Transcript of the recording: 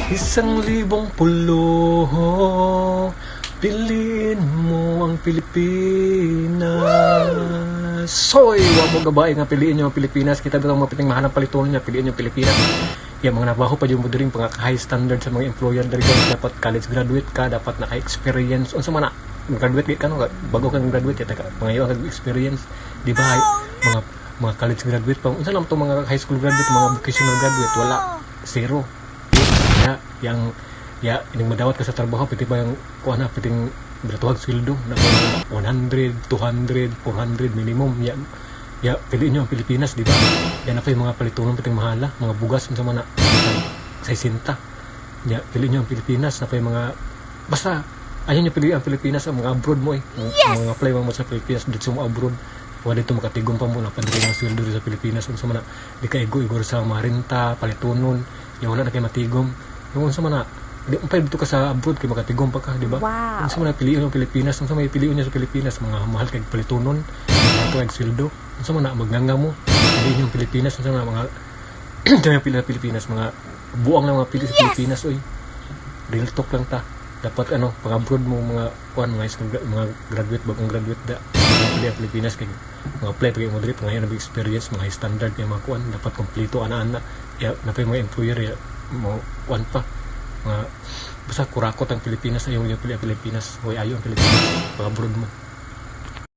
1,000 piliin mo ang Pilipinas. Soy, wa mo gabay nga piliin nyo ang Pilipinas. Kita bitang mapiting mahanap palitunan niya, piliin nyo ang Pilipinas. Yung mga nabaho pa yung mo din pang high standard sa mga employer dari ka, dapat college graduate ka, dapat naka-experience. Unsa man na graduate ka no, bago ka graduate ya mga iyo ang experience, di ba? Mga college graduate pa. Unsa lang to mga high school graduate, mga vocational graduate, wala, zero. Ya, ining madawat ka sa trabaho, piti ba yung kuha na, piting beratuhag sweldo na 100, 200, 400 minimum. Ya, piliin nyo ang Pilipinas, di ba? Yan na pa yung mga palitunan, piting mahala, mga bugas, sa mga sa isinta. Ya, piliin nyo ang Pilipinas, na pa yung mga, basta, ayaw nyo piliin ang Pilipinas, ang mga abroad mo mga apply mo sa Pilipinas, dito mo abroad, wala dito makatigong pa mo, napadali ng sweldo sa Pilipinas, sa mga, di ka igor sa mga renta, palitunon, yung wala na kayo matigom. Yung sa mga di umpay dito ka sa abroad kay makatigom pa ka, di ba? Wow. Unsa man piliin ang Pilipinas, unsa may piliin niya sa Pilipinas, mga mahal kay palitunon, mga tuwag sweldo. Unsa man magnganga mo, piliin yung Pilipinas, unsa man mga dami pila Pilipinas, mga buang na mga pili sa Pilipinas oy. Real talk lang ta. Dapat pag abroad mo mga kuan mga school, mga graduate bagong graduate da pili ang Pilipinas kay mga apply pag mo diri ngayon na experience mga high standard kay mga kuan dapat kompleto ana-ana ya na pa mga employer ya mo kuan pa mga basta kurakot ang Pilipinas, ayaw niya pili ang Pilipinas, huwag ayaw ang Pilipinas, pag abroad mo.